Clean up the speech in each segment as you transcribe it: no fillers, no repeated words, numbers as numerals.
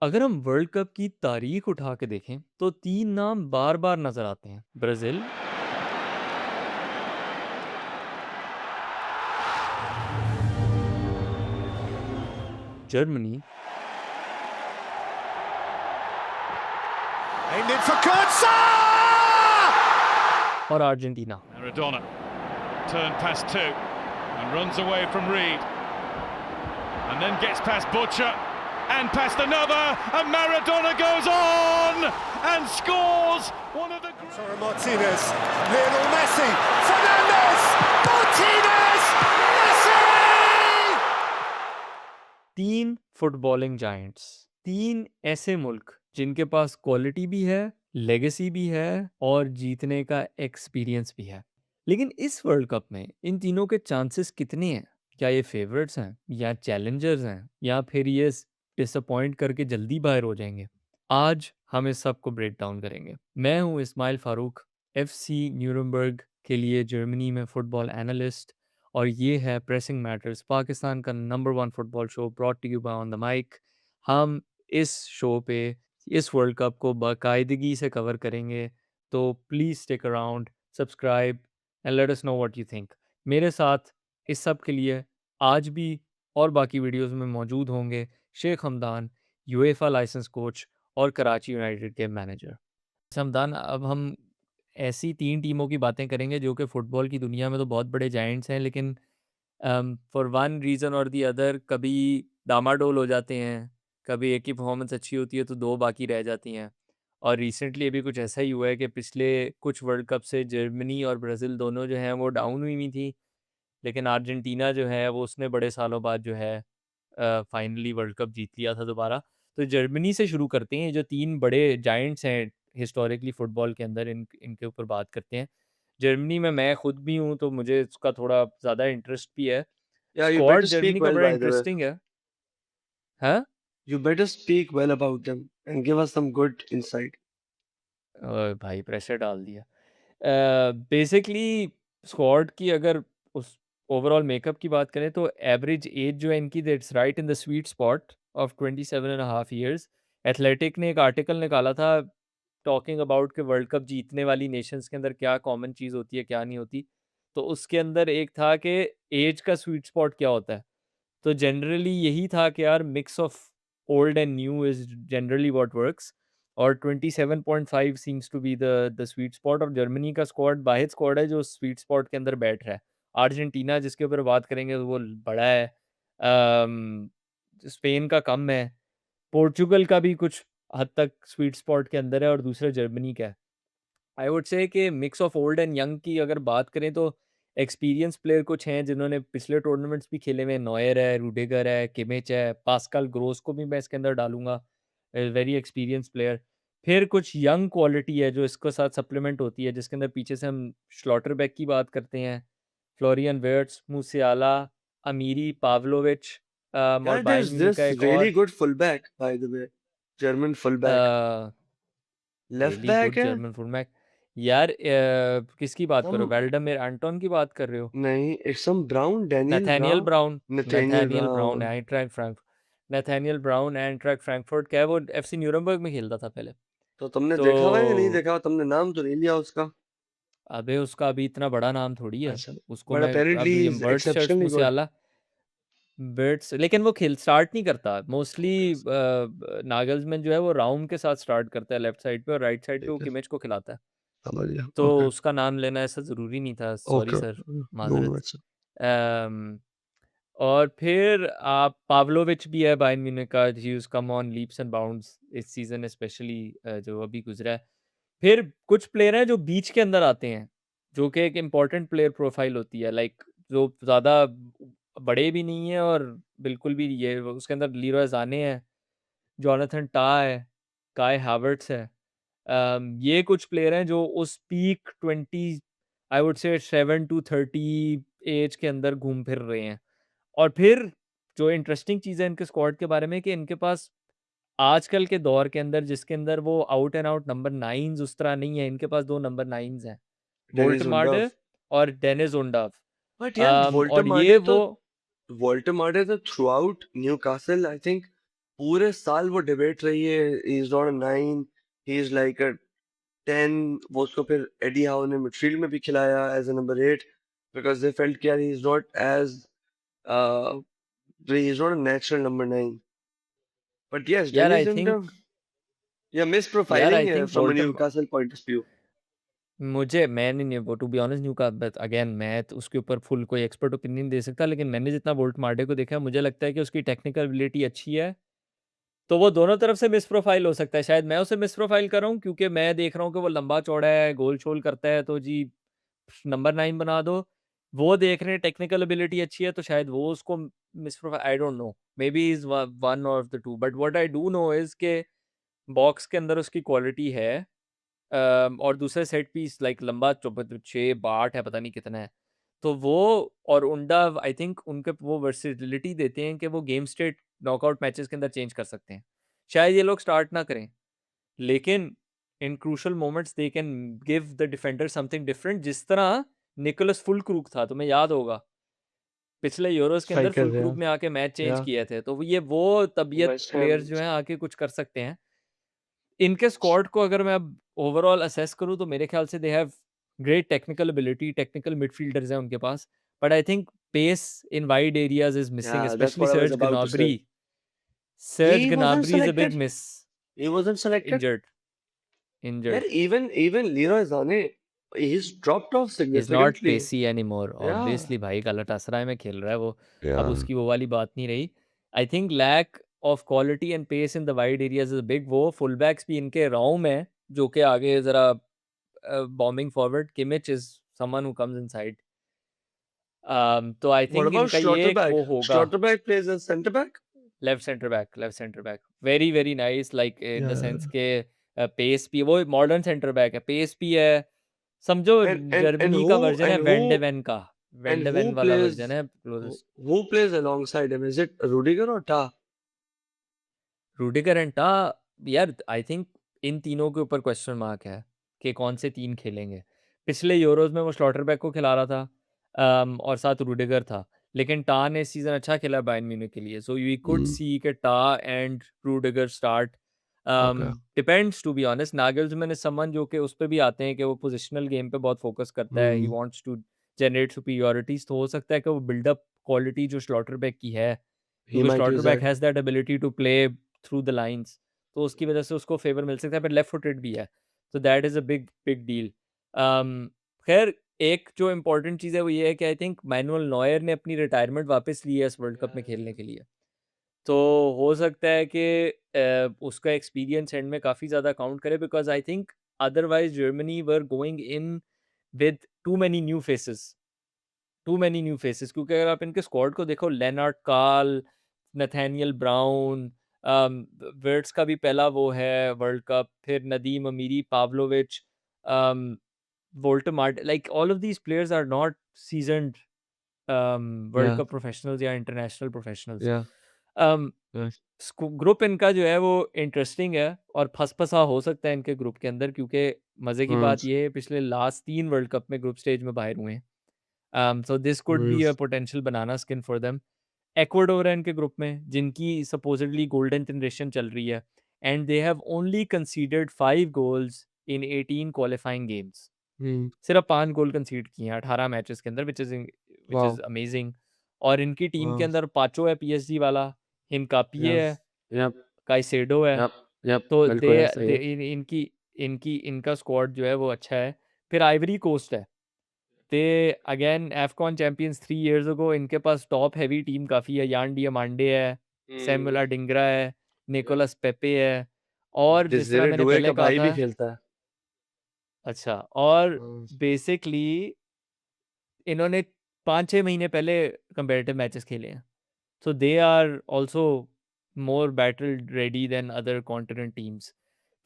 अगर हम world cup की तारीख उठा के देखें तो 3 नाम बार-बार नज़र आते हैं। Brazil, Germany Aimed in for Kurtza! और Argentina. Maradona turned past two and runs away from Reed and then gets past Butcher and past another, and Maradona goes on and scores one of the Lautaro Martinez, Lionel Messi, Fernandes, Martinez, Messi! 3 footballing giants, 3 ऐसे मुल्क जिनके पास quality भी है, legacy भी है और जीतने का एक्सपीरियंस भी है। लेकिन इस वर्ल्ड कप में इन तीनों के चांसेस कितने हैं? क्या ये फेवरेट्स हैं या चैलेंजर्स हैं या फिर ये डिसअपॉइंट करके जल्दी बाहर हो जाएंगे? आज हम इस सब को ब्रेक डाउन करेंगे। मैं हूँ इस्माइल फारूक, एफसी न्यूरमबर्ग के लिए जर्मनी में फुटबॉल एनालिस्ट, और ये है प्रेसिंग मैटर्स, पाकिस्तान का number 1 football show brought to you by on the mic. हम इस शो पे इस वर्ल्ड कप को बाकायदगी से कवर करेंगे, तो please stick around, subscribe and let us know what you think. मेरे साथ इस सब के लिए आज भी और बाकी वीडियोस में मौजूद होंगे Sheikh Hamdan, UEFA license coach और कराची यूनाइटेड के मैनेजर। समदान, अब हम ऐसी 3 टीमों की बातें करेंगे जो कि फ़ुटबॉल की दुनिया में तो बहुत बड़े जायंट्स हैं, लेकिन फॉर वन रीज़न और दी अदर कभी डामाडोल हो जाते हैं, कभी एक की परफॉर्मेंस अच्छी होती है तो 2 बाकी रह जाती हैं। और रिसेंटली अभी कुछ ऐसा ही हुआ है कि पिछले कुछ वर्ल्ड कप से जर्मनी और ब्राज़ील दोनों जो हैं वो डाउन हुई थी, लेकिन अर्जेंटीना जो है वो उसने बड़े सालों बाद जो है फाइनली वर्ल्ड कप जीत लिया था दोबारा। तो जर्मनी से शुरू करते हैं, जो 3 बड़े जायंट्स हैं हिस्टोरिकली फ़ुटबॉल के अंदर, इनके ऊपर बात करते हैं। जर्मनी में मैं खुद भी हूँ तो मुझे इसका थोड़ा ज़्यादा इंटरेस्ट भी है। Yeah, you squad better Germany speak का well, बड़ा by the way. इंटरेस्टिंग है। हाँ? You better speak well about them and give us some good insight. ओए भाई प्रेशर डाल दिया। बेसिकली स्क्वाड की अगर उस ओवरऑल मेकअप की बात करें तो एवरेज एज जो है इनकी, that's right in the sweet spot of 27 and half years. Athletic ने एक आर्टिकल निकाला था टॉकिंग अबाउट कि वर्ल्ड कप जीतने वाली नेशंस के अंदर क्या कॉमन चीज़ होती है क्या नहीं होती। तो उसके अंदर एक था कि एज का स्वीट स्पॉट क्या होता है। तो जनरली यही था कि यार mix of old and new is generally what works, और 27.5 seems to be the sweet spot. और जर्मनी का स्क्वाड वाहिद स्क्वाड है जो स्वीट स्पॉट के अंदर बैठ रहा है। अर्जेंटीना जिसके ऊपर बात करेंगे तो वो बड़ा है, स्पेन का कम है, पोर्चुगल का भी कुछ हद तक स्वीट स्पॉट के अंदर है, और दूसरा जर्मनी का है। आई वुड से कि mix of old and young की अगर बात करें तो एक्सपीरियंस प्लेयर कुछ हैं जिन्होंने पिछले टूर्नामेंट्स भी खेले हुए हैं। नॉयर है, रूडिगर है, किमिच है, पास्कल ग्रोस को भी मैं इसके अंदर डालूंगा, वेरी एक्सपीरियंस प्लेयर। फिर कुछ यंग क्वालिटी है जो इसके साथ सप्लीमेंट होती है, जिसके अंदर पीछे से हम स्लॉटरबैक की बात करते हैं, फ्लोरियन वर्ट्स, मूसियाला, अमीरी, पावलोविच, और Yeah, बायर्न there's म्यूनिख का this एक really और good fullback, by the way. German fullback. Left really back good है? German fullback. यार किसकी बात कर रहे हो? Some वेल्डमिर एंटोन की बात कर रहे हो? नहीं, it's some Brown, Daniel Nathaniel Brown, Brown, Nathaniel Nathaniel Brown Brown. Eintracht Frank Nathaniel Brown Eintracht Frankfurt का है, वो एफसी न्यूरमबर्ग में खेलता था पहले। तो तुमने तो देखा हुआ है या नहीं देखा हुआ? तुमने नाम तो नहीं लिया उसका। अबे उसका अभी इतना बड़ा नाम थोड़ी है। अच्छा, उसको but मैं apparently अब he ये is words shirts exceptionally good. मुसियाला birds, लेकिन वो खेल स्टार्ट नहीं करता मोस्टली। नागल्समैन जो है वो राउम के साथ स्टार्ट करता है लेफ्ट साइड पे, और राइट साइड पे वो ठीक है, किमिच को खिलाता है। समझ गया। तो Okay, उसका नाम लेना ऐसा ज़रूरी नहीं था, सॉरी okay, सर, no, माजरत। no, it's अम, और फिर आप पाव्लोविच भी है बायर्न म्यूनिख का, he has come on leaps and bounds इस सीजन स्पेशली, जो अभी गुजरा है। फिर कुछ प्लेयर हैं जो बीच के अंदर आते हैं, जो कि एक इम्पोर्टेंट प्लेयर प्रोफाइल होती है, लाइक जो ज़्यादा बड़े भी नहीं है और बिल्कुल भी ये उसके अंदर लीरोय साने हैं, जोनाथन टाह है, काई हावर्ट्स है। ये कुछ प्लेयर हैं जो उस पीक 20, आई वुड से 7 टू 30 एज के अंदर घूम फिर रहे हैं। और फिर जो इंटरेस्टिंग चीज़ है इनके स्क्वाड के बारे में कि इनके पास आजकल के दौर के अंदर जिसके अंदर वो out and out number 9s उस तरह नहीं है, इनके पास 2 नंबर 9s हैं, Dennis वोल्टमार्डे Undav. और डेनिस उंडाफ। But यार और ये वो वोल्टेमार्डे तो throughout Newcastle, I think पूरे साल वो डिबेट रही है, ही is not a 9, he is like अ 10। वो उसको फिर एडी हाउ ने मिडफील्ड में भी खिलाया as a number 8, because they felt कि यार he is not as he is not a natural number 9। But yes, यार डेनिस आई लिंडम, थिंक या मिस यार प्रोफाइलिंग आई है थिंक फ्रॉम अ वोल्टर न्यूकासल पॉइंट ऑफ व्यू। मैंने नहीं वो टू बी ऑनेस्ट न्यू का बट अगेन मैं तो उसके ऊपर फुल कोई एक्सपर्ट ओपिनियन दे सकता, लेकिन मैंने जितना वोल्ट मार्डे को देखा मुझे लगता है कि उसकी टेक्निकल एबिलिटी अच्छी है। तो वो दोनों तरफ से मिस प्रोफाइल हो सकता है, शायद मैं उसे मिस प्रोफाइल कर रहा हूँ क्योंकि मैं देख रहा हूँ कि वो लंबा चौड़ा है, गोल शोल करता है, तो जी नंबर 9 बना दो। वो देख रहे हैं टेक्निकल एबिलिटी अच्छी है तो शायद वो उसको miss profile, I don't know, maybe is one of the two, but what I do know is के बॉक्स के अंदर उसकी क्वालिटी है। और दूसरे सेट पीस लाइक लंबा 6-8 है, पता नहीं कितना है। तो वो और उंडा आई थिंक उनके वो वर्सेटिलिटी देते हैं कि वो गेम स्टेट नॉकआउट मैचेस के अंदर चेंज कर सकते हैं। शायद ये लोग स्टार्ट ना करें, लेकिन in crucial moments they can give the defender something different, जिस तरह निकोलस फुलक्रूग था, तुम्हें याद होगा पिछले यूरोस के अंदर स्ट्राइकर, फुलक्रूग ने आके मैच चेंज या किए थे। तो वो तबीयत वेस्ट प्लेयर्स हैम। जो हैं आके कुछ कर सकते हैं। इनके स्क्वाड को अगर मैं अब ओवरऑल असेस करूँ तो मेरे ख्याल से they have great technical ability, technical midfielders हैं उनके पास, but I think pace in wide areas is missing, Yeah, that's especially what I was Serge about to Gnabry. say. Serge He wasn't Gnabry is a big selected. Miss, He wasn't selected. Injured Yeah, injured even Leroy Sané, he's dropped off is not significantly. Pacey any more, Yeah, obviously भाई Galatasaray में खेल रहा है वो, अब Yeah. उसकी वो वाली बात नहीं रही। I think lack of quality and pace in the wide areas is big. वो फुल बैक्स भी इनके राव में जो कि आगे जरा bombing forward, Kimmich is someone who comes inside. तो आई what थिंक about इनका ये एक Schlotterbeck? वो होगा। Schlotterbeck plays as centre back. Left centre back very very nice, like in the Yeah. Sense के पेस भी वो मॉडर्न सेंटर बैक है, पेस भी है, समझो And जर्मनी का who वर्जन है and van de who van का, van and de van who वाला वर्जन plays है who, closest. who plays alongside him? Is it Rudiger or Ta? Rudiger and Tah, यार I think in तीनों के ऊपर question mark है कि कौन से तीन खेलेंगे। पिछले यूरोज में वो स्लॉटरबैक को खिला रहा था, और साथ रूडिगर था, लेकिन टा ने इस सीजन अच्छा खेला बायर्न म्यूनिख के लिए, so we could Mm. See कि टा and Rudiger start. Okay. Depends to be honest, Nagelsmann is someone जो कि उस पे भी आते हैं कि वो पोजिशनल गेम पे बहुत फोकस करता है, ही Mm. वांट्स टू जनरेट सुपीरियरिटीज, तो हो सकता है कि वो बिल्डअप क्वालिटी जो स्लॉटरबैक की है, He क्योंकि might use Schlotterbeck that. Has that ability to play through the lines, तो उसकी वजह से उसको फेवर मिल सकता है, पर लेफ्ट फुटेड भी है, तो that is a big big deal. खैर एक जो इम्पोर्टेंट चीज़ है वो ये है कि आई थिंक मैनुअल नॉयर ने अपनी रिटायरमेंट वापस ली है इस वर्ल्ड कप में खेलने के लिए, तो हो सकता है कि उसका एक्सपीरियंस एंड में काफ़ी ज़्यादा काउंट करे, because I think otherwise Germany were going in with too many new faces, क्योंकि अगर आप इनके स्क्वाड को देखो, लेनार्ड कार्ल, नथानियल ब्राउन, वर्ड्स का भी पहला वो है वर्ल्ड कप, फिर Nadiem Amiri, Pavlovic, Woltemade, like all of these players are not seasoned world Yeah, cup professionals या international professionals. yeah, yeah. Group इनका जो है वो इंटरेस्टिंग है और फंसा हो सकता है इनके ग्रुप के अंदर, क्योंकि मज़े की Hmm. बात ये है पिछले लास्ट 3 वर्ल्ड कप में ग्रुप स्टेज में बाहर हुए हैं। So this could be Hmm. a potential banana skin for them. Ecuador है इनके ग्रुप में, जिनकी supposedly golden generation चल रही है, and they have only conceded 5 goals in 18 qualifying games. Hmm. सिर्फ 5 गोल कंसीड किए हैं 18 मैचेस के अंदर, which is Wow. amazing. और इनकी टीम के Wow. अंदर पाचो है PSG वाला, हिनकापिये Yeah. है, Yep. काइसेडो है, Yep. Yep. तो बिल्कुल ऐसा ही है. इनका स्क्वाड जो है वो अच्छा है। फिर आइवरी कोस्ट है, they again AFCON champions 3 years ago, इनके पास टॉप हैवी टीम काफ़ी है, यान डियामांडे है, सैमुअल Hmm. अडिंग्रा है, Yep. निकोलस पेपे है, और जिस तरह डिज़ेरे मैंने डुए पहले का कहा भाई था, भी खेलता है. अच्छा, और Hmm. बेसिकली इन्होंने 5-6 महीने पहले कंपेरेटिव मैचेस खेले हैं, so they are also more battle ready than other continent teams.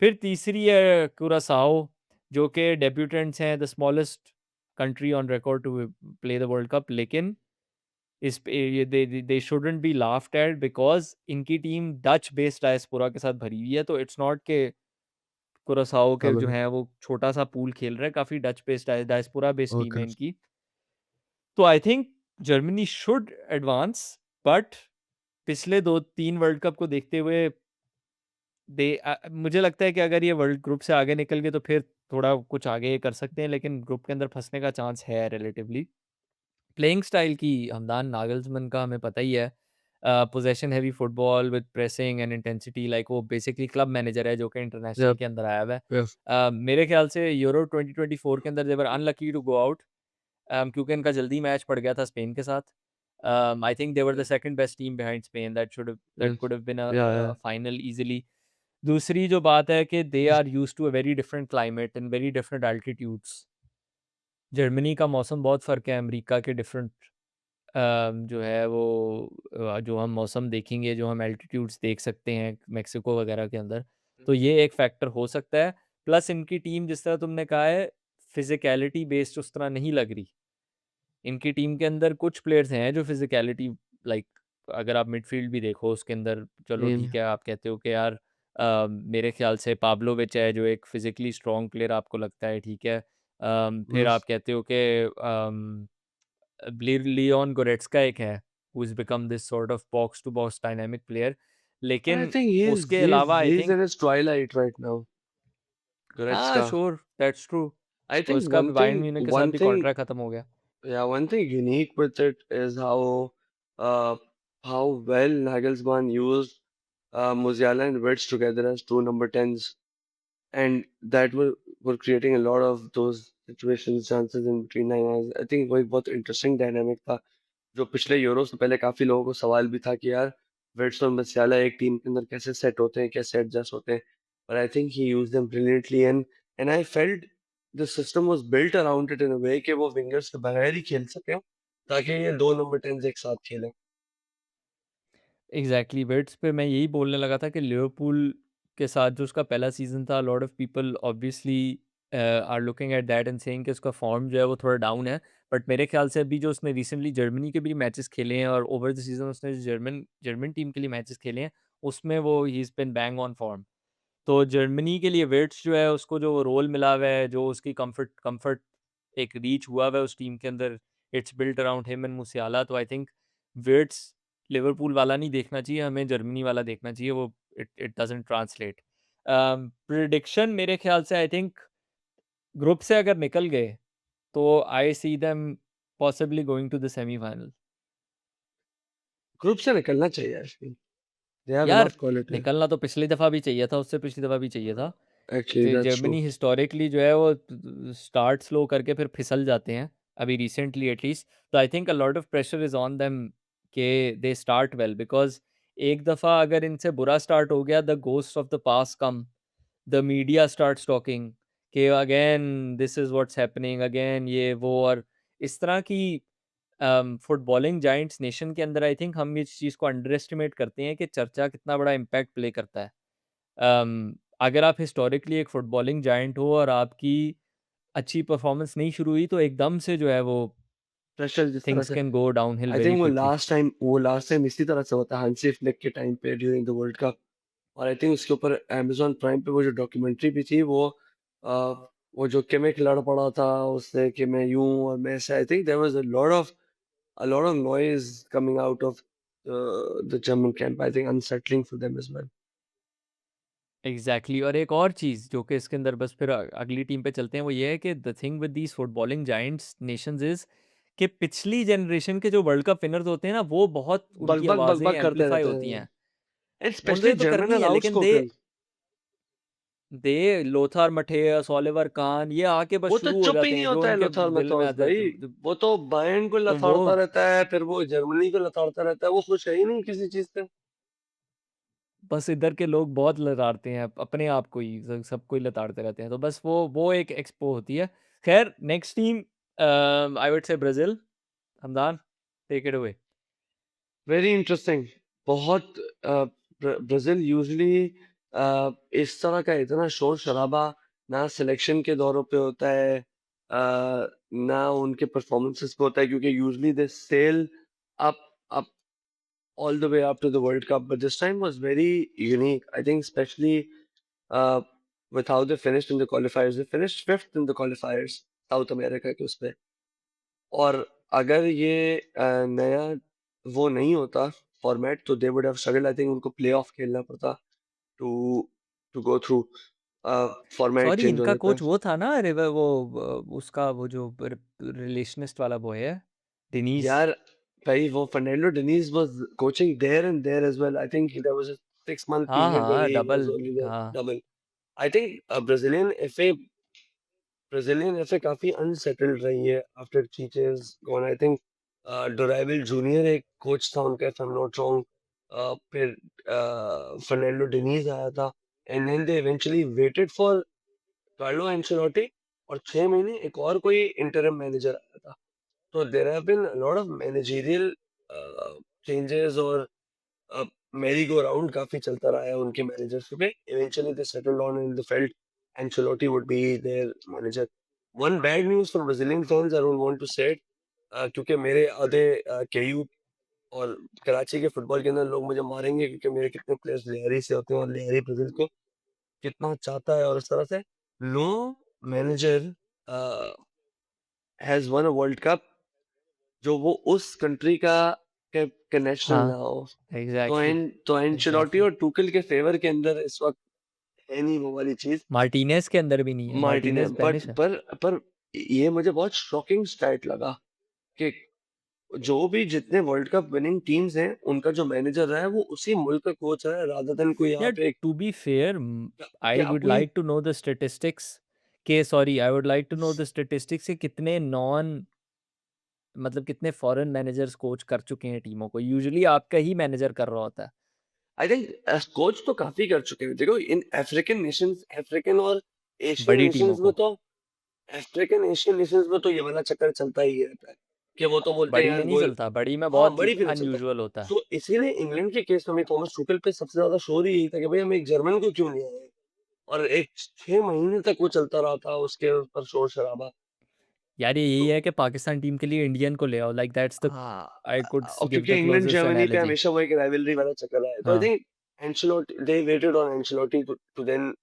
फिर तीसरी है कुरासाओ, जो कि डेब्यूटेंट्स हैं, the smallest country on record to play the world cup, लेकिन इस पे ये they shouldn't be laughed at, because इनकी टीम डच बेस्ड डायस्पोरा के साथ भरी हुई है, तो इट्स नॉट के कुरासाओ के जो समझ. हैं वो छोटा सा पूल खेल रहे हैं, काफ़ी Dutch based diaspora based team है Okay. इनकी। तो I think Germany should advance, but पिछले 2-3 वर्ल्ड कप को देखते हुए मुझे लगता है कि अगर ये वर्ल्ड ग्रुप से आगे निकल गए तो फिर थोड़ा कुछ आगे कर सकते हैं, लेकिन ग्रुप के अंदर फँसने का चांस है रिलेटिवली। प्लेइंग स्टाइल की हमदान नागल्समन का हमें पता ही है। Possession heavy football with pressing and intensity, like वो बेसिकली क्लब मैनेजर है जो कि इंटरनेशनल Yep, के अंदर आया हुआ है। yep. मेरे ख्याल से यूरो 2024 के अंदर दे वर अनलकी टू गो आउट, क्योंकि इनका जल्दी मैच पड़ गया था स्पेन के साथ। I think they were the second best team behind Spain, that Yes. Could have been Yeah, a yeah. Final easily. दूसरी जो बात है कि they are used to a very different climate and very different altitudes. Germany का मौसम बहुत फ़र्क है अमेरिका के डिफरेंट, जो है वो जो हम मौसम देखेंगे, जो हम एल्टीट्यूड्स देख सकते हैं मेक्सिको वगैरह के अंदर, तो ये एक फैक्टर हो सकता है। प्लस इनकी टीम जिस तरह तुमने कहा है, फिज़िकैलिटी बेस्ड उस तरह नहीं लग रही। इनकी टीम के अंदर कुछ प्लेयर्स हैं जो फिज़िकैलिटी, लाइक अगर आप मिडफ़ील्ड भी देखो उसके अंदर, चलो Same. ठीक है आप कहते हो कि यार मेरे ख़्याल से पाब्लोविच है जो एक फ़िज़िकली स्ट्रॉन्ग प्लेयर आपको लगता है, ठीक है। फिर Mm. आप कहते हो कि लियोन गोरेट्स्का एक है, who is become this sort of box to box dynamic player, I लेकिन think उसके अलावा I he's think, in his twilight right now. हाँ Goretzka. Sure that's true. I think उसका भी बायर्न म्यूनिख के साथ one भी thing, कॉन्ट्रैक्ट खत्म हो गया। yeah, one thing unique with it is uh, how well Nagelsmann used Musiala and Wirtz together as two number 10s, and that were creating a lot of those situations, chances in between nine. I think वो एक बहुत interesting dynamic था जो पिछले euro से पहले काफी लोगों को सवाल भी था कि यार विर्ट्स और मसियाला एक टीम के अंदर कैसे सेट होते हैं, कैसे एडजस्ट होते हैं, but I think he used them brilliantly, and I felt the system was built around it in a way कि वो विंगर्स के बगैर ही खेल सके ताकि ये दो नंबर 10 एक साथ खेलें. एग्जैक्टली वर्ड्स पे मैं यही बोलने लगा था कि लिवरपूल के साथ जो उसका पहला सीज़न था, lot of people obviously are looking at that and saying कि उसका फॉर्म जो है वो थोड़ा डाउन है, बट मेरे ख्याल से अभी जो उसने रिसेंटली जर्मनी के भी मैचेस खेले हैं और ओवर द सीजन उसने जो जर्मन जर्मन टीम के लिए मैचेस खेले हैं, उसमें वो he is been bang on form. तो जर्मनी के लिए विर्ट्ज़ जो है उसको जो रोल मिला हुआ है, जो उसकी कम्फर्ट एक रीच हुआ हुआ है उस टीम के अंदर, it's built around him and मूसियाला। तो आई थिंक विर्ट्ज़ लिवरपूल वाला नहीं देखना चाहिए, हमें जर्मनी वाला देखना चाहिए, वो it it doesn't translate. Prediction मेरे ख्याल से आई थिंक ग्रुप से अगर निकल गए, तो I see them possibly going to the semifinal. Group से निकलना चाहिए आई थिंक. They have यार enough quality. निकलना तो पिछली दफ़ा भी चाहिए था, उससे पिछली दफ़ा भी चाहिए था। Actually, फिर that's true. जर्मनी हिस्टोरिकली जो है वो स्टार्ट स्लो करके फिर फिसल जाते हैं, अभी रिसेंटली एटलीस्ट। तो I think a lot of pressure is on them के दे स्टार्ट वेल, बिकॉज़ एक दफ़ा अगर इनसे बुरा स्टार्ट हो गया, the ghost of the past come, the media starts talking कि again this is what's happening again, ये वो, और इस तरह की फुटबॉलिंग जायंट्स नेशन के अंदर आई थिंक हम इस चीज़ को अंडर एस्टिमेट करते हैं कि चर्चा कितना बड़ा इम्पैक्ट प्ले करता है। अगर आप हिस्टोरिकली एक फुटबॉलिंग जायंट हो और आपकी अच्छी परफॉर्मेंस नहीं शुरू हुई, तो एकदम से जो है वो प्रेशर जिस तरह थिंग्स से can go downhill I very think quickly. वो लास्ट टाइम इसी तरह से होता है हांसी फ्लिक के टाइम पे ड्यूरिंग द वर्ल्ड कप. और आई थिंक उसके ऊपर अमेज़न प्राइम पे वो जो डॉक्यूमेंट्री भी थी वो जो किमिक लड़ पड़ा था उससे कि मैं यूं और मैं ऐसे. I think there was a lot of noise coming out of the German camp. I think unsettling for them as well. Exactly और एक और चीज़ जो कि इसके अंदर, बस फिर अगली टीम पे चलते हैं, वो ये है कि the thing with these footballing giants Nations is कि पिछली जनरेशन के जो वर्ल्ड कप विनर्स होते हैं ना, वो बहुत बग उनकी बग बग आवाज़ें बग करते एम्पलीफाई रहते होती हैं. हैं। And especially उन्होंने तो German करनी are है, लेकिन दे outspoken. दे लोथार मटेयस, ओलिवर kahn ये आके बस वो तो शुरू हो चुप ही जाते नहीं हैं जो होता है उनके लोथार दिल में मैथ्यूस आता है। भाई. वो तो बायर्न को तो वो लताड़ता रहता है, फिर वो जर्मनी को लताड़ता रहता है. वो खुश है ही नहीं किसी चीज से. बस इधर के लोग बहुत लताड़ते हैं अपने आप को ही, सबको ही लताड़ते रहते हैं, तो बस वो एक एक्सपो होती है। खैर next team, I would say Brazil. हमदान, take it away. Very interesting. बहुत ब्राजील यूजुअली इस तरह का इतना शोर शराबा ना सिलेक्शन के दौरों पे होता है, ना उनके परफॉर्मेंसेस पे होता है, क्योंकि usually they sell up up all the way up to the World Cup. But this time was very unique. I think especially uh, with how they finished in the qualifiers. They finished fifth in the qualifiers, South America के उसपे. और अगर ये नया वो नहीं होता format, so they would have struggled. I think उनको playoff खेलना पड़ता to go through. Format sorry, change इनका होने पे. कोच वो था ना, अरे वो उसका वो जो रिलेशनिस्ट वाला बॉय है, डेनीस। यार भाई वो Fernando Diniz was coaching there and there as well. I think there was a 6-month हाँ period where हाँ, he was double. only there. हाँ Double. I think Brazilian FA काफी unsettled रही है after Chiche's gone. I think Dorival Junior एक coach था उनका, if I'm not wrong. फिर Fernando Diniz आया था, and then they eventually waited for Carlo Ancelotti, और 6 महीने एक और कोई interim manager आया था. So there have been a lot of managerial changes, और merry-go-round काफी चलता रहा है उनके managers पे. Eventually they settled on and they felt Ancelotti would be their manager. One bad news for Brazilian fans, I don't want to say it, क्योंकि मेरे आधे KU और कराची के फुटबॉल के अंदर लोग मुझे मारेंगे, क्योंकि मेरे कितने प्लेयर्स लेहरी से होते हैं और लेहरी ब्राजील को कितना चाहता है, और इस तरह से. No manager has won a world cup जो वो उस कंट्री का नेशनल हाँ, ना हो. एग्जैक्टली तो एंचेलोटी एग्जैक्टली। और टुकल के फेवर के अंदर इस वक्त है नहीं वो वाली चीज. मार्टिनेज के अंदर भी नहीं है, मार्टिने मार्टिनेज बट स्पेनिश है। पर ये मुझे बहुत शॉकिंग स्टैट लगा कि जो भी जितने वर्ल्ड कप विनिंग टीम्स हैं उनका जो मैनेजर रहा है वो उसी मुल्क का कोच है, रादर देन कोई यहाँ यार पे टू बी फेयर, आई क्या वुड कोई. Like to know the statistics के, sorry I would like to know the statistics के कितने नॉन, मतलब कितने फॉरेन मैनेजर्स कोच कर चुके हैं टीमों को। यूजुअली आपका ही मैनेजर कर रहा होता है। आई थिंक कोच तो काफी कर चुके हैं. देखो इन अफ्रीकन नेशंस, अफ्रीकन और एशियन बड़ी टीमों नेशंस में को, तो अफ्रीकन एशियन नेशंस में तो ये वाला चक्कर चलता ही रहता है कि वो तो बोलते हैं बड़ी यार में नहीं गोल. चलता, बड़ी में हाँ, बहुत बड़ी भी नहीं चलता. अनयूजुअल होता है। सो इसीलिए इंग्लैंड के केस में थॉमस टुचेल पे सबसे ज्यादा शोर ही यही था कि भाई हम एक जर्मन को क्यों नहीं आए, और एक 6 महीने तक वो चलता रहा था उसके ऊपर शोर शराबा. यार ये यही तो है कि पाकिस्तान टीम के लिए इंडियन को ले आओ, लाइक दैट्स द, हाँ, आई कुड और गिव क्योंकि द इंग्लैंड क्लोजेस्ट जर्मनी पे एनालॉजी। हमेशा वो एक राइवलरी वाला चक्कर रहा है. तो आई हाँ think एंcelotti they waited on Ancelotti to then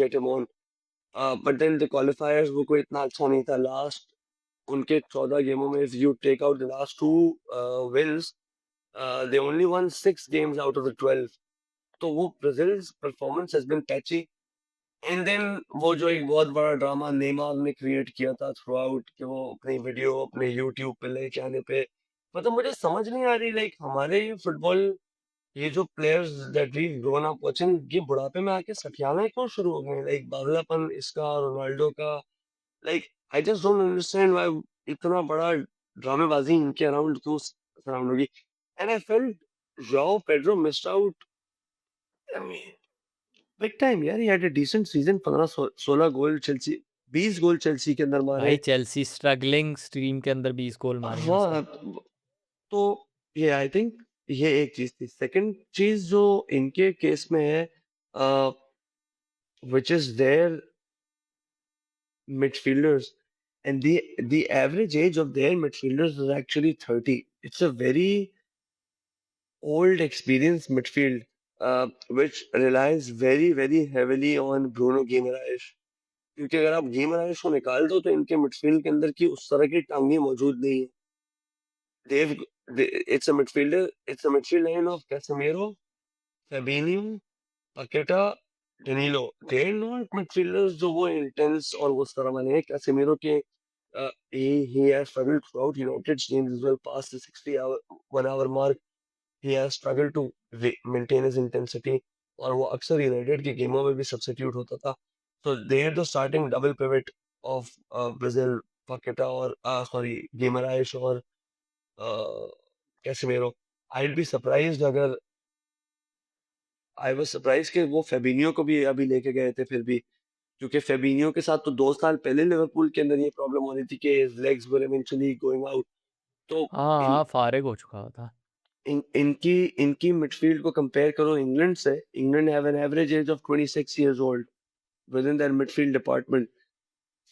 get him on. But then the qualifiers वो कोई इतना अच्छा नहीं था. लास्ट उनके 14 गेमों में, if you take out the last two wins, they only won 6 games out of the 12. तो वो Brazil's performance has been patchy. And then वो जो एक बहुत बड़ा ड्रामा नेमार ने क्रिएट किया था थ्रू आउट, कि वो अपनी वीडियो अपने यूट्यूब पे लेके आने पे, मतलब मुझे समझ नहीं आ रही. लाइक हमारे फुटबॉल, ये जो players that we grown up watching, ये बुढ़ापे में आके सठियाना क्यों शुरू हो गए. लाइक बावलापन इसका, रोनाल्डो का. Like I just don't understand why इतना बड़ा ड्रामेबाजी इनके अराउंड क्यों सराउंड होगी. And I felt Joao Pedro missed out big time. यार he had a decent season. 15-16 goal Chelsea, 20 goal Chelsea के अंदर मारे. भाई, चेल्सी स्ट्रगलिंग स्ट्रीम के अंदर 20 गोल मारे हैं उसने। हाँ, तो ये आई थिंक ये एक चीज थी. सेकंड चीज जो इनके केस में है, which is their midfielders, and the average age of their midfielders is actually 30. It's a very old experienced midfield, which relies very heavily on Bruno Guimaraes. क्योंकि अगर आप गिमराइश को निकाल दो तो इनके मिडफील्ड के अंदर की उस तरह की टांगें मौजूद नहीं है. They've it's a midfield line of Casemiro, Fabinho, Paqueta, Danilo. They're not midfielders जो वो intense और वो उस तरह वाले हैं. Casemiro के he has struggled throughout United's games as well past the 1 hour mark. He has struggled to maintain his intensity, और वो अक्सर यूनाइटेड के गेमों में भी सब्स्टिट्यूट होता था. So they're the starting double pivot of Brazil, Paqueta और Guimaraes और Casemiro. I'd be surprised अगर I was surprised कि वो फेबिनियो को भी अभी लेके गए थे फिर भी, क्योंकि फेबिनियो के साथ तो 2 साल पहले लिवरपूल के अंदर ये प्रॉब्लम हो रही थी कि his legs were eventually going out. तो हाँ इन हाँ, फारिग हो चुका था। इनकी इनकी मिडफील्ड को कंपेयर करो इंग्लैंड से. England have an average age of 26 years old within their midfield department.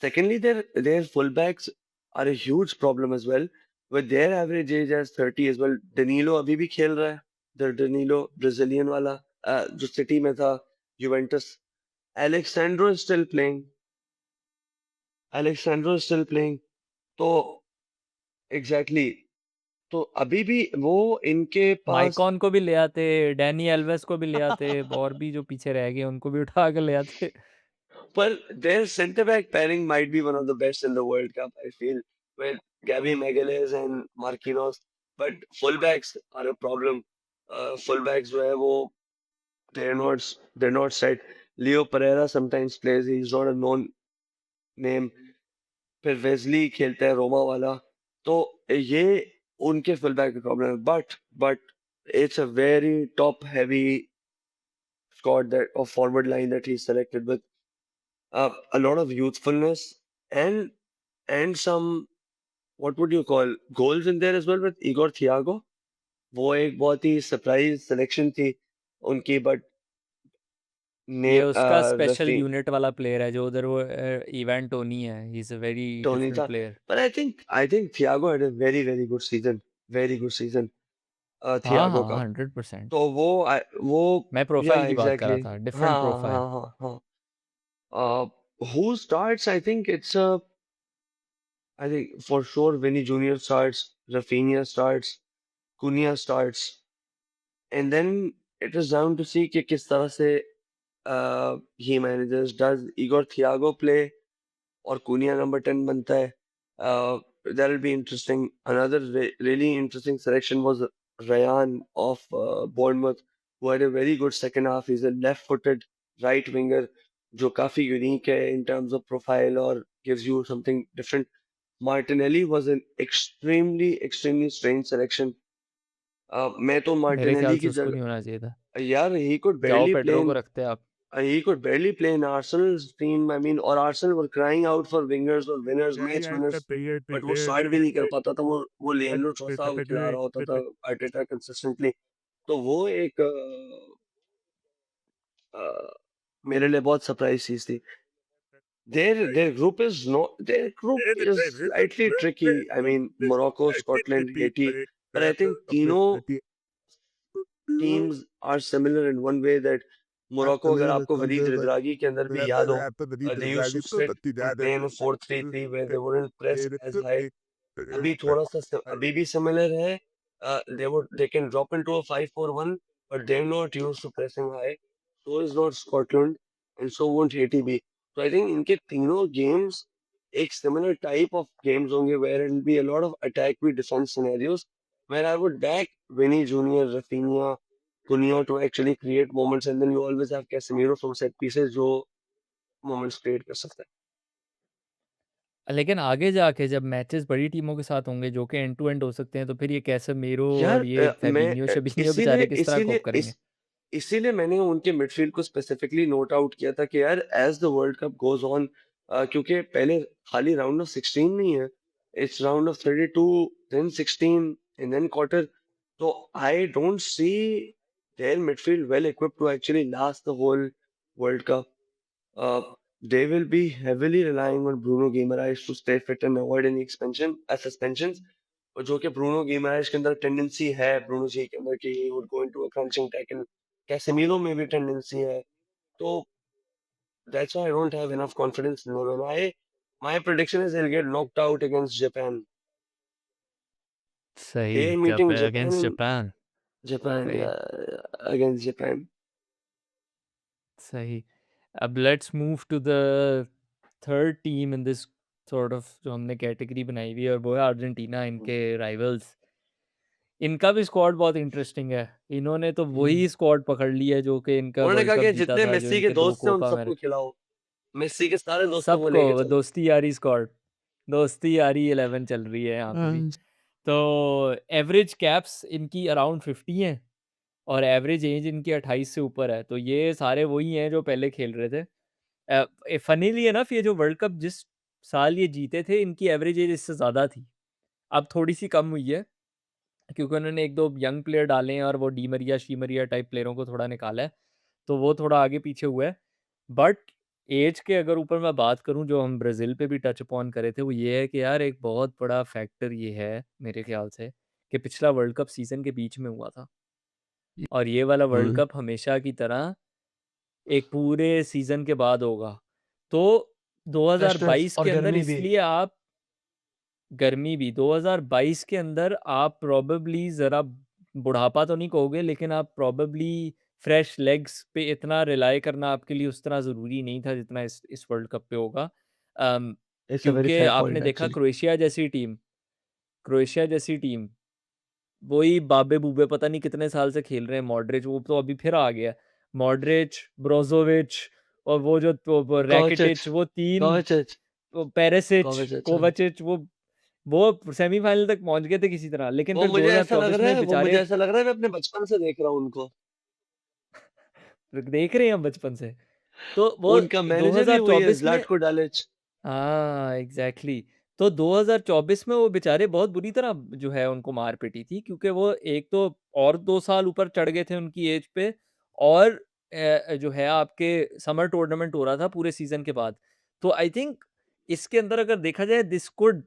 Secondly, their fullbacks are a huge problem as well, with their average age as 30 as well. Danilo अभी भी खेल रहा है. The Danilo Brazilian वाला, जो city में था, Juventus. Alexandro is still playing. तो exactly. तो अभी भी वो इनके पास माइकॉन को भी ले आते, डैनी एल्वेस को भी ले आते, और भी जो पीछे रह गए उनको भी उठा के ले आते। Well, their centre back pairing might be one of the best in the World Cup, I feel, with Gabby Magalhaes and Marquinhos. But fullbacks are a problem. Fullbacks जो है वो they're not set. Leo Pereira sometimes plays. He's not a known name. फिर Wesley खेलता है रोमा वाला. तो ये उनके fullback का problem है. But it's a very top heavy squad that of forward line that he's selected with. A lot of youthfulness and some what would you call goals in there as well with Igor Thiago. वो एक बहुत ही surprise selection थी उनकी but ने ये उसका special Rafi unit वाला player है जो उधर वो इवेंट टोनी है, he is a very Tony different था. Player. but I think Thiago had a very very good season. हाँ Thiago हाँ का 100%। तो वो मैं या प्रोफाइल की बात कर एग्जैक्टली रहा था, डिफरेंट हाँ प्रोफाइल। हाँ हाँ हाँ. Who starts? I think for sure Vinny Jr. starts, Rafinha starts, Cunha starts, and then it is down to see कि किस तरह से he manages. Does Igor Thiago play or Cunha number 10 बनता है? That'll be interesting. Another really interesting selection was Ryan of Bournemouth, who had a very good second half. He's a left-footed right winger, जो काफी unique है in terms of profile or gives you something different. Martinelli was an extremely strange selection. मैं तो मेरे ख्याल Martinelli से की उसको नहीं जगह होना चाहिए था। यार he could जाओ barely play पेड्रो को in रखते आप। he could barely play in Arsenal's team. I mean, or Arsenal were crying out for wingers or winners, match winners. But वो start भी नहीं कर पाता था. वो लिएंड्रो ट्रोसार्ड खिला रहा होता था आर्टेटा consistently. तो वो एक मेरे लिए बहुत सरप्राइज चीज थी. Their group is slightly tricky. I mean, Morocco, Scotland, Haiti, but I think तीनों teams are similar in one way that Morocco, अगर आपको वलीद रिजरागी के अंदर भी याद हो, they used to sit and play in a 4-3-3 where they wouldn't press as high. अभी थोड़ा सा अभी भी similar है. They can drop into a 5-4-1, but they're not used to pressing high. So is not Scotland, and so won't Haiti be. So I think इनके तीनों games एक similar type of games होंगे where it will be a lot of attack with defense scenarios where I would back Vinny Jr., Rafinha, Cunha to actually create moments, and then you always have Casemiro from set pieces जो moments create कर सकता है. लेकिन आगे जाके जब matches बड़ी टीमों के साथ होंगे जो कि एंड टू एंड हो सकते हैं, तो फिर ये कैसेमीरो यार और ये मैं फैबिन्हो शबिन्हो बेचारे किस तरह कोप करेंगे? इसीलिए मैंने उनके मिडफील्ड को स्पेसिफिकली नोट आउट किया था कि यार as the world cup goes on, क्योंकि पहले खाली राउंड ऑफ 16 नहीं है, it's round of 32 then 16 and then quarter. तो I don't see their midfield well equipped to actually last the whole world cup. They will be heavily relying on Bruno Guimaraes to stay fit and avoid any suspensions. और जो कि Bruno गिमारेश के अंदर tendency है, Bruno जी के अंदर कि he would go into a crunching tackle. Casemiro में भी टेंडेंसी है. तो that's why I don't have enough confidence in them. My prediction is they'll get knocked out against Japan. सही, They're meeting Japan against in Japan. Japan सही against Japan. सही। अब let's move to the third team in this sort of जो हमने category बनाई हुई है, और वो है अर्जेंटीना, इनके राइवल्स। इनका भी स्क्वाड बहुत इंटरेस्टिंग है। इन्होंने तो वही स्क्वाड पकड़ लिया है जो कि इनका उन्होंने वर्ल्ड कहा कप कि जीता जितने था, जो मेस्सी के इनके 2 दोस्त हैं उन कोपा सबको अमेरिका। खिलाओ. मेस्सी के सारे दोस्तों को सबको लेके चलो. दोस्ती यारी स्क्वाड, दोस्ती यारी 11 चल रही है यहाँ पे भी। तो एवरेज कैप्स इनकी अराउंड 50 हैं और एवरेज एज इनकी 28 से ऊपर है। तो ये सारे वही हैं जो पहले खेल रहे थे। फनीली एनफ ये जो वर्ल्ड कप जिस साल ये जीते थे, इनकी एवरेज एज इससे ज़्यादा थी। अब थोड़ी सी कम हुई है क्योंकि उन्होंने 1-2 यंग प्लेयर डाले हैं और वो डी मरिया, शी मरिया टाइप प्लेयरों को थोड़ा निकाला है, तो वो थोड़ा आगे पीछे हुआ है। बट एज के अगर ऊपर मैं बात करूं, जो हम ब्राज़ील पे भी टच अपॉन करे थे, वो ये है कि यार एक बहुत बड़ा फैक्टर ये है मेरे ख्याल से कि पिछला वर्ल्ड कप सीज़न के बीच में हुआ था और ये वाला वर्ल्ड हम्म. कप हमेशा की तरह एक पूरे सीज़न के बाद होगा। तो Freshness 2022 और के अंदर गर्मी भी. इसलिए आप गर्मी भी 2022 के अंदर आप प्रोबेबली ज़रा बुढ़ापा तो नहीं कहोगे, लेकिन आप प्रोबेबली फ्रेश लेग्स पे इतना रिलाय करना आपके लिए उस तरह ज़रूरी नहीं था जितना इस वर्ल्ड कप पे होगा। इट्स अ वेरी क्योंकि फेयर आपने पॉइंट देखा एक्चुअली। क्रोएशिया जैसी टीम वही बाबे-बूबे पता नहीं कितने साल से खेल रहे हैं, मॉड्रिच वो तो अभी फिर आ गया। मॉड्रिच, ब्रोज़ोविच और वो जो तो वो कोवाचिच, रैकिटिच, वो 3 कोवाचिच, वो पेरिसिच, कोवाचिच, हाँ। कोवाचिच वो सेमीफ़ाइनल तक पहुँच गए थे किसी तरह, लेकिन वो फिर मुझे ऐसा लग 2024 रहा में है वो मुझे बेचारे ऐसा लग रहा है मैं अपने बचपन से देख रहा हूँ उनको। देख रहे हैं हम बचपन से। तो वो उनका मैनेजर ही वही है 2024 में ज़्लाटको डालिच। हाँ, एग्ज़ैक्टली। तो 2024 में वो बेचारे बहुत बुरी तरह जो है उनको मार पिटी थी, क्योंकि वो एक तो और 2 साल ऊपर चढ़ गए थे उनकी एज पे, और जो है आपके समर टूर्नामेंट हो रहा था पूरे सीज़न के बाद। तो आई थिंक इसके अंदर अगर देखा जाए, this could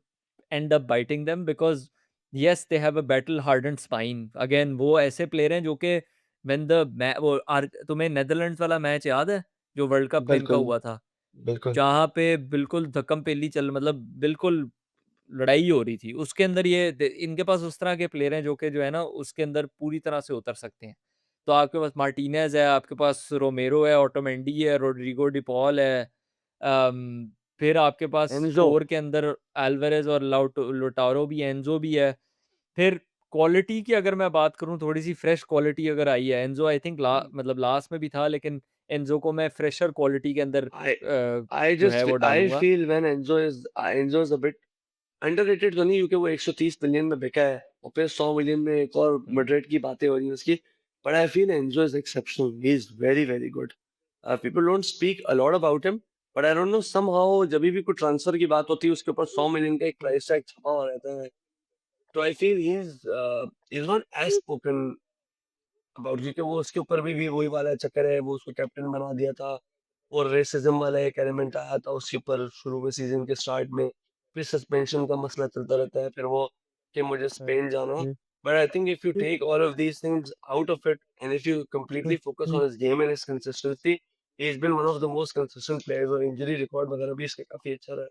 and up biting them, because yes they have a battle hardened spine. Again वो ऐसे प्लेयर हैं जो कि व्हेन द मै वो आर तुम्हें नीदरलैंड्स वाला मैच याद है? जो वर्ल्ड कप में इनका बिल्कुल, हुआ था? बिल्कुल। जहाँ पे बिल्कुल धक्कम-पेल्ली चल मतलब बिल्कुल लड़ाई हो रही थी। उसके अंदर ये द इनके पास उस तरह के प्लेयर हैं जो कि जो है ना उसके अंदर पूरी तरह से उतर सकते हैं। तो आपके पास मार्टिनेज़ है, आपके पास रोमेरो है, ओटोमेंडी है, रोड्रिगो डी पॉल है। फिर आपके पास एनज़ो, कोर के अंदर अल्वारेज़ और लाउटारो भी है, एन्ज़ो भी है। फिर क्वालिटी की अगर मैं बात करूँ, थोड़ी-सी फ्रेश क्वालिटी अगर आई है, एन्ज़ो आई थिंक मतलब लास्ट में भी था, लेकिन एन्ज़ो को मैं फ्रेशर क्वालिटी के अंदर I I जो है just वो I डालूँगा। feel when Enzo is a bit underrated तो नहीं क्योंकि वो 130 मिलियन में बिका है और फिर 100 मिलियन में एक और हुँ। मड्रिड की बातें हो रही हैं उसकी। But I feel Enzo is exceptional, he is very very good. People don't speak a lot about him, but I don't know somehow जब भी कोई ट्रांसफर की बात होती है उसके ऊपर 100 मिलियन का एक प्राइस टैग छपा हुआ रहता है। तो I feel he is not as spoken about, क्योंकि वो उसके ऊपर भी वही वाला चक्कर है, वो उसको कैप्टन बना दिया था और रेसिज्म वाला एक एलिमेंट आया था उसके ऊपर शुरू में सीजन के स्टार्ट में। फिर सस्पेंशन का मसला चलता रहता है, फिर वो कि मुझे स्पेन जाना। But I think if you take all of these things out of it and if you completely focus on his game and his consistency, he has been one of the most consistent players और injury record वगैरह भी इसका काफी अच्छा रहा है।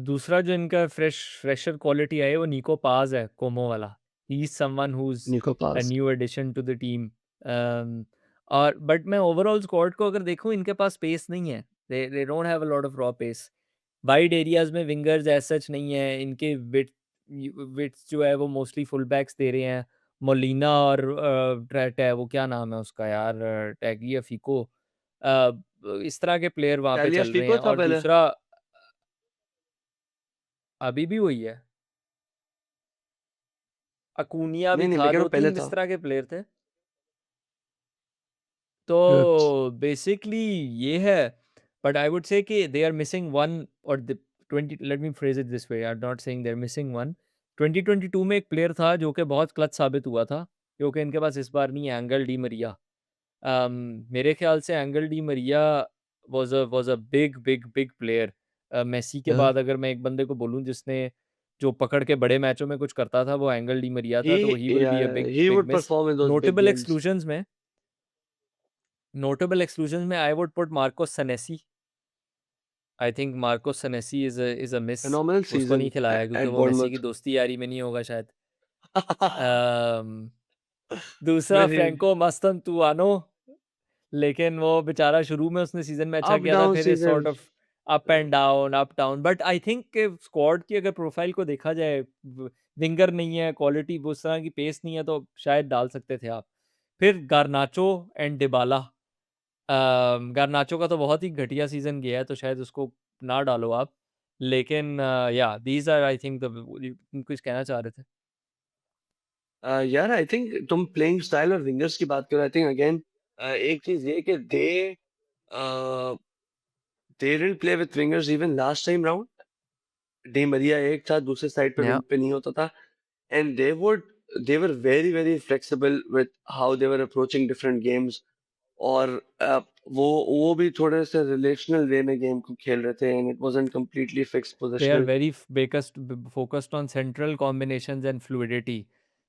दूसरा जो इनका फ्रेशर क्वालिटी है वो निको पाज है, कोमो वाला। He is someone who is Nico a Paz. New addition to the team. और बट मैं ओवरऑल स्क्वाड को अगर देखूँ, इनके पास पेस नहीं है। They don't have a lot of raw pace. Wide areas में विंगर्स एज़ सच नहीं है। इनके विड्थ जो है वो मोस्टली फुल बैक्स दे रहे हैं। मोलिना और वो क्या नाम है उसका यार, टैगियाफिको, इस तरह के प्लेयर वहाँ पे चल रहे टैलियाफिको हैं। था और पहले। दूसरा अभी भी वही है। अकूनिया भी नहीं नहीं, मैं था, कह रहा हूँ पहले 2-3 इस था। तरह के प्लेयर थे। Yes. तो बेसिकली ये है, बट आई वुड से कि दे आर मिसिंग वन, और the 20 let me phrase it this way, I am not saying they are missing one. 2022 में एक प्लेयर था जो कि बहुत क्लच साबित हुआ था, जो कि इनके पास इस बार नहीं है, एंगल डी मरिया। मेरे ख्याल से Angel Di Maria was a big big big player. Messi के Yeah. बाद अगर मैं एक बंदे को बोलूँ जिसने जो पकड़ के बड़े मैचों में कुछ करता था, वो एंगल डी मरिया था, तो He he will be a yeah, big he big would miss. perform in those big notable games. Exclusions में नोटेबल एक्सक्लूजन्स में I would put Marcos Senesi. I think Marcos Senesi is a miss. Phenomenal उसको नहीं season खिलाया क्योंकि at वो Messi की Bournemouth. दोस्ती यारी में नहीं होगा शायद। अम, दूसरा Very फ्रैंको मस्तनतुआनो, लेकिन वो बेचारा शुरू में उसने सीज़न में अच्छा up किया था, down फिर is sort season. Of up down. But I think कि स्क्वाड की अगर प्रोफाइल को देखा जाए, विंगर नहीं है, क्वालिटी वो उस तरह की पेस नहीं है, तो शायद डाल सकते थे आप। फिर गारनाचो एंड डिबाला। गारनाचो का तो बहुत ही घटिया सीज़न गया है, तो शायद उसको ना डालो आप। लेकिन या these are I think the कुछ कहना चाह रहे थे? यार आई थिंक तुम प्लेइंग स्टाइल और विंगर्स की बात करो, आई थिंक अगेन एक चीज ये कि they didn't play with wingers even last time round. Di Maria एक था, दूसरे साइड पे या विंग पे नहीं होता था, and they were very very flexible with how they were approaching different games. और वो भी थोड़े से रिलेशनल वे में गेम को खेल रहे थे and it wasn't completely fixed they are positional. Very focused on central combinations and fluidity.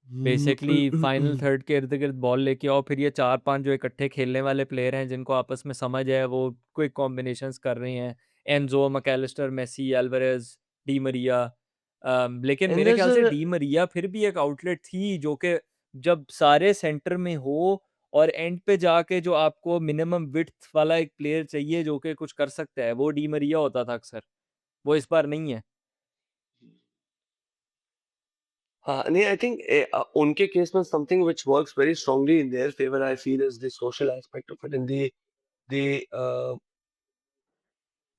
Basically final third के इर्द-गिर्द बॉल लेके आओ, फिर ये 4-5 जो इकट्ठे खेलने वाले प्लेयर हैं जिनको आपस में समझ है, वो क्विक कॉम्बिनेशंस कर रहे हैं, Enzo, MacAllister, Messi, Alvarez, di Maria. लेकिन And मेरे there's ख्याल से a डी मरिया फिर भी एक आउटलेट थी जो कि जब सारे सेंटर में हो और एंड पे जाके जो आपको मिनिमम विड्थ वाला एक प्लेयर चाहिए जो कि कुछ कर सकता है, वो डी मरिया होता था अक्सर। वो इस बार नहीं है। हाँ, नहीं, I think उनके केस में something which works very strongly in their favor, I feel, is the social aspect of it and the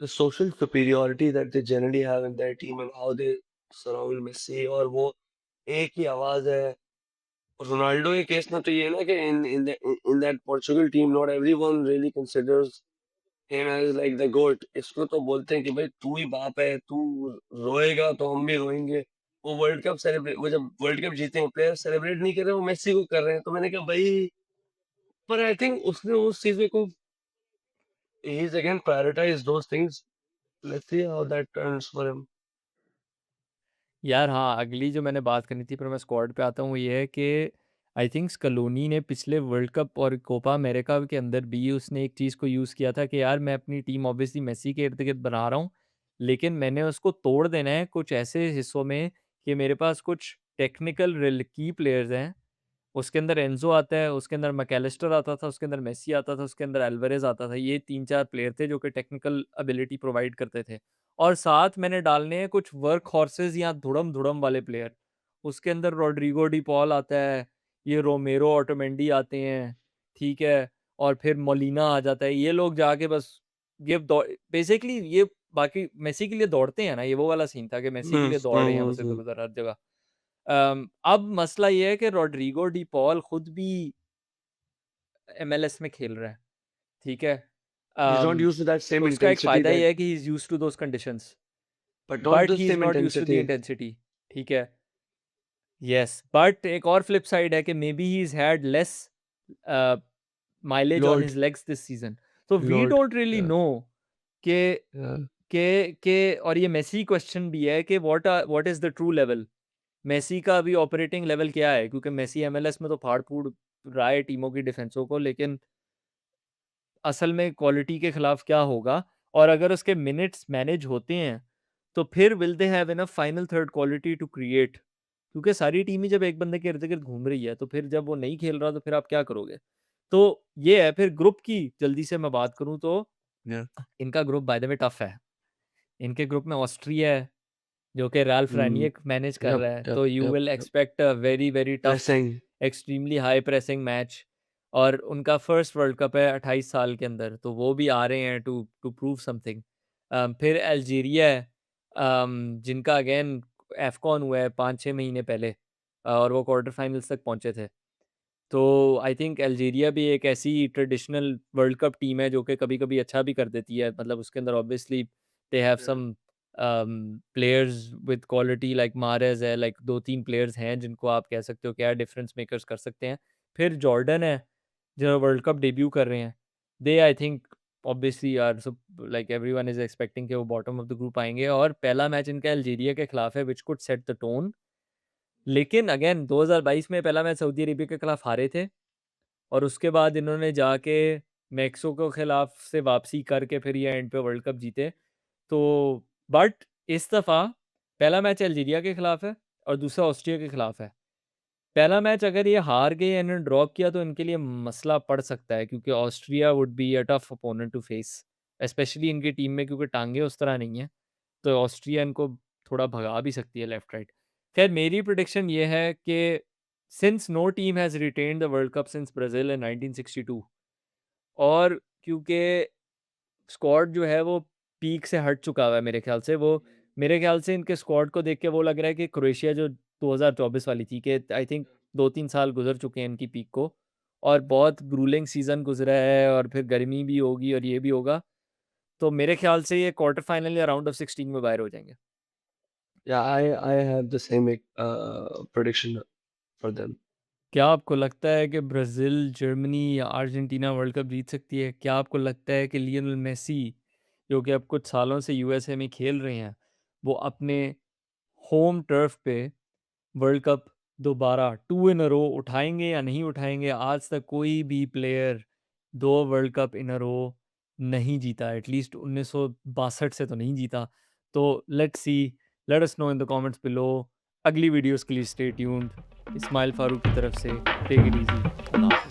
the social superiority that they generally have in their team and how they surround Messi, और वो एक ही आवाज है। Ronaldo के case में तो ये है ना कि in that Portugal team not everyone really considers him as like the goat। इसको तो बोलते हैं कि भाई तू ही बाप है, तू रोएगा तो हम भी रोएंगे। वो वर्ल्ड कप सेलिब्रेट, वो जब वर्ल्ड कप जीते हैं प्लेयर सेलिब्रेट नहीं कर रहे, वो मेसी को कर रहे हैं। तो मैंने कहा भाई, पर आई थिंक उसने उस चीज को, he is again prioritise those things. Let's see how that turns for him. यार हाँ, अगली जो मैंने बात करनी थी पर मैं स्क्वाड पे आता हूँ, वो ये है कि आई थिंक स्कलोनी ने पिछले वर्ल्ड कप और कोपा अमेरिका के अंदर भी उसने एक चीज़ को यूज़ किया था कि यार मैं अपनी टीम ऑब्वियसली मेसी के इर्द गिर्द बना रहा हूँ, लेकिन मैंने उसको तोड़ देना है कुछ ऐसे हिस्सों में कि मेरे पास कुछ टेक्निकल रिल की प्लेयर्स हैं। उसके अंदर एन्ज़ो आता है, उसके अंदर मैकलिस्टर आता था, उसके अंदर मेसी आता था, उसके अंदर एल्वारेज़ आता था। ये 3-4 प्लेयर थे जो कि टेक्निकल एबिलिटी प्रोवाइड करते थे। और साथ मैंने डालने हैं कुछ वर्क हॉर्सेस या धुड़म-धुड़म वाले प्लेयर। उसके अंदर रॉड्रिगो डी पॉल आता है, ये रोमेरो ऑटोमेंडी आते हैं, ठीक है? और फिर मोलिना आ जाता है। ये लोग जाके बस ये दौ बेसिकली ये बाकी मेसी के लिए दौड़ते हैं ना, ये वो वाला सीन था कि मेसी के लिए दौड़ रहे हैं बस इधर-उधर हर जगह। अब मसला ये है कि रॉड्रिगो डी पॉल खुद भी एमएलएस में खेल रहा है, ठीक है? He's not um, used to that same उसका एक intensity फ़ायदा that, ये है कि he is used to those conditions, but not but the he is same not used to the intensity। Intensity, ठीक है? येस, बट एक और फ्लिप साइड है कि maybe he has had less a, mileage on Load, his legs this season. तो we load, don't really yeah, know के yeah। और ये मेसी क्वेश्चन भी है कि what is the true level? Messi का अभी ऑपरेटिंग लेवल क्या है? क्योंकि मेसी एमएलएस में तो फाड़-फूड़ रहा है टीमों की डिफेंसों को, लेकिन असल में क्वालिटी के खिलाफ क्या होगा? और अगर उसके मिनट्स मैनेज होते हैं, तो फिर will they have enough final third quality to create? क्योंकि सारी टीम ही जब एक बंदे के इर्द-गिर्द घूम रही है, तो फिर जब वो नहीं खेल रहा, तो फिर आप क्या करोगे? तो ये है, फिर ग्रुप की जल्दी से मैं बात करूँ तो Yeah, इनका group by the way tough है। इनके ग्रुप में ऑस्ट्रिया है, जो कि राल्फ mm, रैनियक मैनेज कर yep, रहा है, yep, तो you yep, will yep। Expect a very, very tough, Pressing, extremely high pressing match. और उनका फर्स्ट वर्ल्ड कप है 28 साल के अंदर, तो वो भी आ रहे हैं टू टू प्रूव समथिंग। फिर अल्जीरिया है, जिनका अगेन एफकॉन हुआ है 5-6 महीने पहले, और वो क्वार्टर फाइनल्स तक पहुंचे थे। तो आई थिंक अल्जीरिया भी एक ऐसी ट्रेडिशनल वर्ल्ड कप टीम है जो कि कभी-कभी अच्छा भी कर देती है। मतलब उसके अंदर obviously they have yeah, some players with quality, like मारेज़ है, लाइक 2-3 प्लेयर्स हैं जिनको आप कह सकते हो क्या डिफरेंस मेकर्स कर सकते हैं। फिर जॉर्डन है, जो वर्ल्ड कप डेब्यू कर रहे हैं। दे आई थिंक ऑब्वियसली आर सब, लाइक एवरीवन इज़ एक्सपेक्टिंग कि वो बॉटम ऑफ द ग्रुप आएँगे, और पहला मैच इनका अल्जीरिया के खिलाफ है which could set the tone. लेकिन अगेन 2022 में पहला मैच सऊदी अरेबिया के खिलाफ हारे थे, और उसके बाद इन्होंने जाके मेक्सिको के खिलाफ से वापसी करके फिर ये एंड पे वर्ल्ड कप जीते। तो बट इस दफ़ा पहला मैच अल्जीरिया के खिलाफ है और दूसरा ऑस्ट्रिया के खिलाफ है। पहला मैच अगर ये हार गए या इन्होंने ड्रॉ किया, तो इनके लिए मसला पड़ सकता है, क्योंकि Austria would be a tough opponent to face, specially इनकी टीम में, क्योंकि टांगे उस तरह नहीं है। तो ऑस्ट्रिया इनको थोड़ा भगा भी सकती है लेफ्ट राइट। खैर, मेरी प्रिडिक्शन ये है कि since no team has retained the world cup since Brazil in 1962, और क्योंकि स्क्वाड जो है वो पीक से हट चुका हुआ है मेरे ख़्याल से, वो मेरे ख़्याल से इनके स्क्वाड को देख के वो लग रहा है कि क्रोएशिया जो 2024 वाली थी, कि आई थिंक 2-3 साल गुज़र चुके हैं इनकी पीक को, और बहुत ग्रूलिंग सीज़न गुज़रा है, और फिर गर्मी भी होगी और ये भी होगा। तो मेरे ख़्याल से ये क्वार्टर फाइनल या राउंड ऑफ 16 में बाहर हो जाएँगे। yeah, I have the same prediction for them। क्या आपको लगता है कि ब्राज़ील, जर्मनी या अर्जेंटीना वर्ल्ड कप जीत सकती है? क्या आपको लगता है कि लियोनेल मेसी, जो कि अब कुछ सालों से यूएसए में खेल रहे हैं, वो अपने होम टर्फ पे वर्ल्ड कप दोबारा 2 इन अ रो उठाएँगे या नहीं उठाएँगे? आज तक कोई भी प्लेयर 2 वर्ल्ड कप इन अ रो नहीं जीता, एटलीस्ट 1962 से तो नहीं जीता। तो let's see, let us know in the comments below. अगली वीडियोस के लिए स्टे ट्यून्ड। इस्माइल फारूक की तरफ से टेक इट इजी।